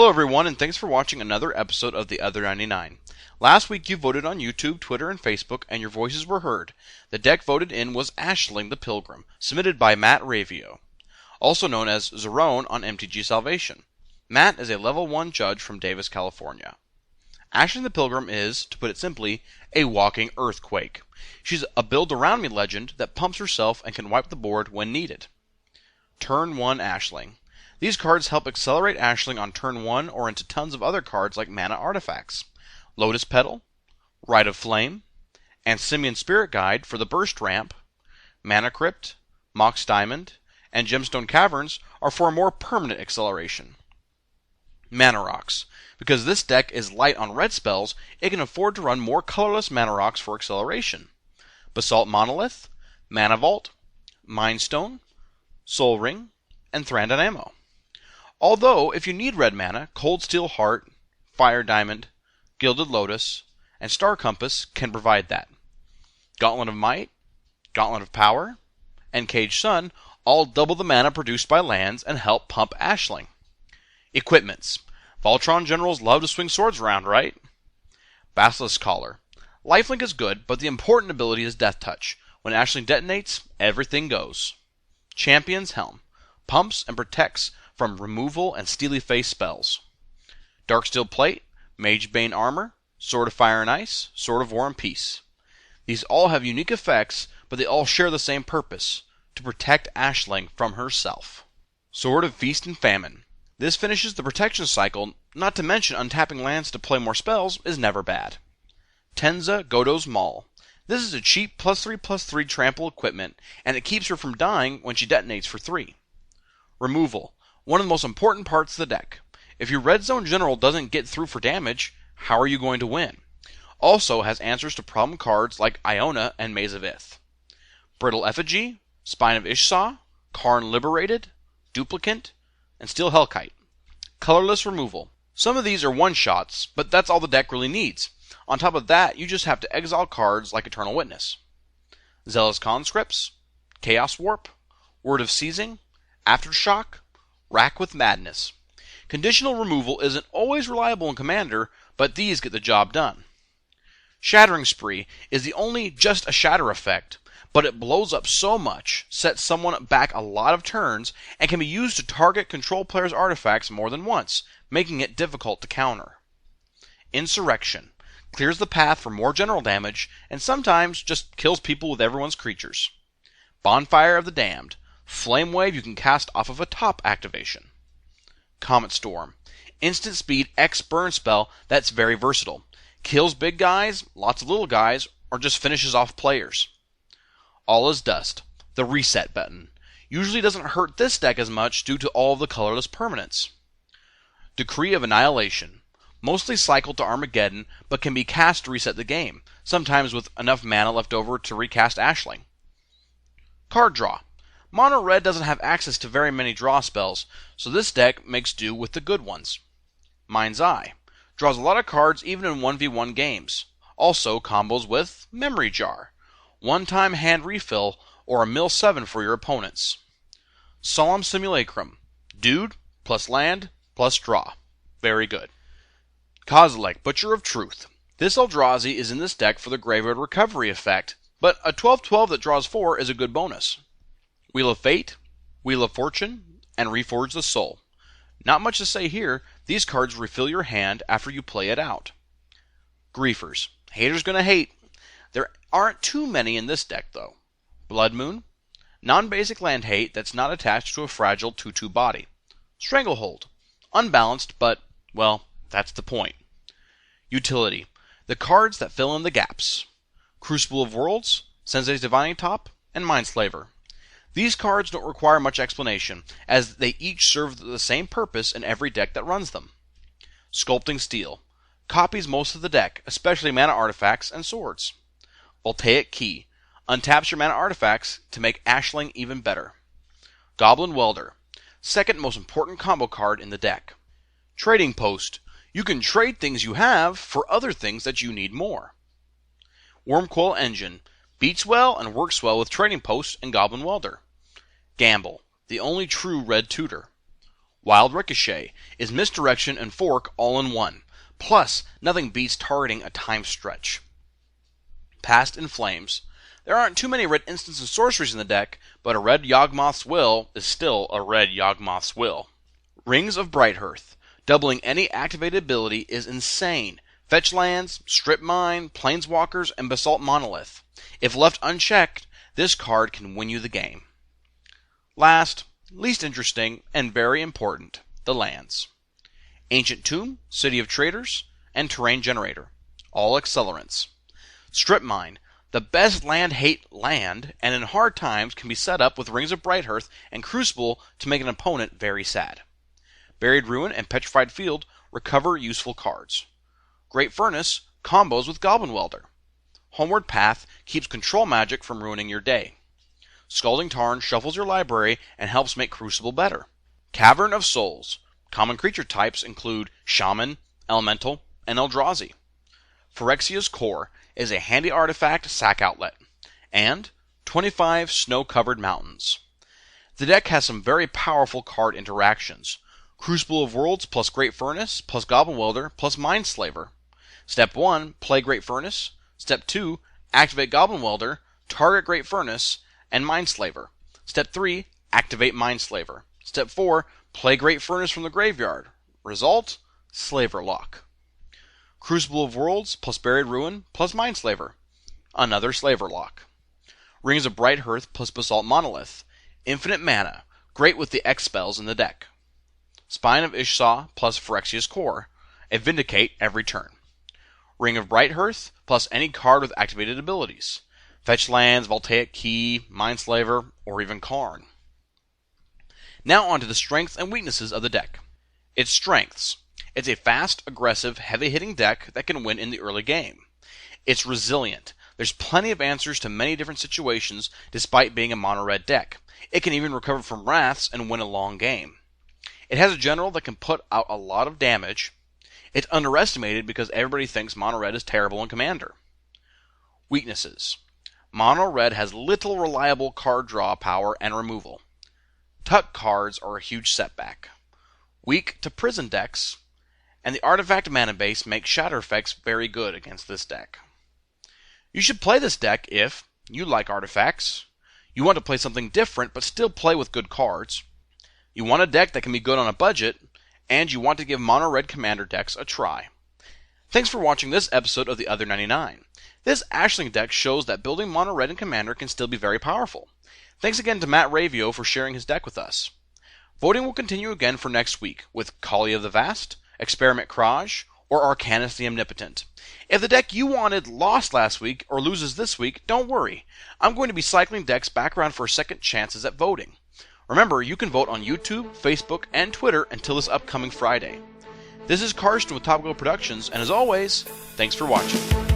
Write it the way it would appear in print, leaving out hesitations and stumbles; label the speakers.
Speaker 1: Hello everyone, and thanks for watching another episode of The Other 99. Last week you voted on YouTube, Twitter, and Facebook, and your voices were heard. The deck voted in was Ashling the Pilgrim, submitted by Matt Ravio, also known as Zerone on MTG Salvation. Matt is a level 1 judge from Davis, California. Ashling the Pilgrim is, to put it simply, a walking earthquake. She's a build-around-me legend that pumps herself and can wipe the board when needed. Turn 1 Ashling. These cards help accelerate Ashling on turn 1 or into tons of other cards like mana artifacts. Lotus Petal, Rite of Flame, and Simian Spirit Guide for the burst ramp, Mana Crypt, Mox Diamond, and Gemstone Caverns are for a more permanent acceleration. Mana Rocks. Because this deck is light on red spells, it can afford to run more colorless Mana Rocks for acceleration. Basalt Monolith, Mana Vault, Mind Stone, Soul Ring, and Thran Dynamo. Although, if you need red mana, Cold Steel Heart, Fire Diamond, Gilded Lotus, and Star Compass can provide that. Gauntlet of Might, Gauntlet of Power, and Cage Sun all double the mana produced by lands and help pump Ashling. Equipments. Voltron generals love to swing swords around, right? Basilisk Collar. Lifelink is good, but the important ability is Death Touch. When Ashling detonates, everything goes. Champion's Helm. Pumps and protects from removal and steely face spells. Darksteel Plate, Magebane Armor, Sword of Fire and Ice, Sword of War and Peace. These all have unique effects, but they all share the same purpose, to protect Ashling from herself. Sword of Feast and Famine. This finishes the protection cycle, not to mention untapping lands to play more spells is never bad. Tenza Godo's Maul. This is a cheap +3/+3 trample equipment, and it keeps her from dying when she detonates for 3. Removal. One of the most important parts of the deck. If your red zone general doesn't get through for damage, how are you going to win? Also has answers to problem cards like Iona and Maze of Ith. Brittle Effigy, Spine of Ishsaw, Karn Liberated, Duplicant, and Steel Hellkite. Colorless removal. Some of these are one-shots, but that's all the deck really needs. On top of that, you just have to exile cards like Eternal Witness. Zealous Conscripts, Chaos Warp, Word of Seizing, Aftershock, Rack with Madness. Conditional removal isn't always reliable in Commander, but these get the job done. Shattering Spree is the only just a shatter effect, but it blows up so much, sets someone back a lot of turns, and can be used to target control players' artifacts more than once, making it difficult to counter. Insurrection clears the path for more general damage, and sometimes just kills people with everyone's creatures. Bonfire of the Damned. Flame Wave you can cast off of a top activation. Comet Storm. Instant speed X burn spell that's very versatile. Kills big guys, lots of little guys, or just finishes off players. All is Dust. The reset button. Usually doesn't hurt this deck as much due to all of the colorless permanents. Decree of Annihilation. Mostly cycled to Armageddon, but can be cast to reset the game, sometimes with enough mana left over to recast Ashling. Card Draw. Mono Red doesn't have access to very many draw spells, so this deck makes do with the good ones. Mind's Eye. Draws a lot of cards even in 1v1 games. Also combos with Memory Jar. One-time hand refill or a mill 7 for your opponents. Solemn Simulacrum. Dude, plus land, plus draw. Very good. Kozilek, Butcher of Truth. This Eldrazi is in this deck for the Graveyard Recovery effect, but a 12/12 that draws 4 is a good bonus. Wheel of Fate, Wheel of Fortune, and Reforge the Soul. Not much to say here, these cards refill your hand after you play it out. Griefers. Haters gonna hate. There aren't too many in this deck though. Blood Moon. Non-basic land hate that's not attached to a fragile 2/2 body. Stranglehold. Unbalanced, but, well, that's the point. Utility. The cards that fill in the gaps. Crucible of Worlds, Sensei's Divining Top, and Mindslaver. These cards don't require much explanation, as they each serve the same purpose in every deck that runs them. Sculpting Steel. Copies most of the deck, especially mana artifacts and swords. Voltaic Key. Untaps your mana artifacts to make Ashling even better. Goblin Welder. Second most important combo card in the deck. Trading Post. You can trade things you have for other things that you need more. Wormcoil Engine. Beats well and works well with Trading Post and Goblin Welder. Gamble, the only true red tutor. Wild Ricochet is misdirection and fork all in one. Plus, nothing beats targeting a time stretch. Past in Flames. There aren't too many red instants and sorceries in the deck, but a red Yawgmoth's Will is still a red Yawgmoth's Will. Rings of Brighthearth. Doubling any activated ability is insane. Fetch lands, strip mine, planeswalkers, and basalt monolith. If left unchecked, this card can win you the game. Last, least interesting, and very important, the lands. Ancient Tomb, City of Traders, and Terrain Generator. All accelerants. Strip Mine, the best land hate land, and in hard times can be set up with Rings of Brighthearth and Crucible to make an opponent very sad. Buried Ruin and Petrified Field recover useful cards. Great Furnace combos with Goblin Welder. Homeward Path keeps control magic from ruining your day. Scalding Tarn shuffles your library and helps make Crucible better. Cavern of Souls. Common creature types include Shaman, Elemental, and Eldrazi. Phyrexia's Core is a handy artifact sack outlet. And 25 snow-covered mountains. The deck has some very powerful card interactions. Crucible of Worlds plus Great Furnace plus Goblin Welder plus Mindslaver. Step 1, play Great Furnace. Step 2, activate Goblin Welder, target Great Furnace, and Mindslaver. Step 3, activate Mindslaver. Step 4, play Great Furnace from the graveyard. Result, Slaver Lock. Crucible of Worlds plus Buried Ruin plus Mindslaver. Another Slaver Lock. Rings of Brighthearth plus Basalt Monolith. Infinite mana, great with the X spells in the deck. Spine of Ishsaw plus Phyrexia's Core. A Vindicate every turn. Ring of Brighthearth plus any card with activated abilities. Fetch lands, Voltaic Key, Mindslaver, or even Karn. Now on to the strengths and weaknesses of the deck. Its strengths. It's a fast, aggressive, heavy-hitting deck that can win in the early game. It's resilient. There's plenty of answers to many different situations despite being a mono-red deck. It can even recover from wraths and win a long game. It has a general that can put out a lot of damage. It's underestimated because everybody thinks mono-red is terrible in Commander. Weaknesses. Mono-red has little reliable card draw power and removal. Tuck cards are a huge setback. Weak to prison decks, and the artifact Manabase makes shatter effects very good against this deck. You should play this deck if you like artifacts, you want to play something different but still play with good cards, you want a deck that can be good on a budget, and you want to give mono-red Commander decks a try. Thanks for watching this episode of The Other 99. This Ashling deck shows that building mono-red in Commander can still be very powerful. Thanks again to Matt Ravio for sharing his deck with us. Voting will continue again for next week with Kali of the Vast, Experiment Kraj, or Arcanus the Omnipotent. If the deck you wanted lost last week or loses this week, don't worry. I'm going to be cycling decks back around for second chances at voting. Remember, you can vote on YouTube, Facebook, and Twitter until this upcoming Friday. This is Karsten with Topical Productions, and as always, thanks for watching.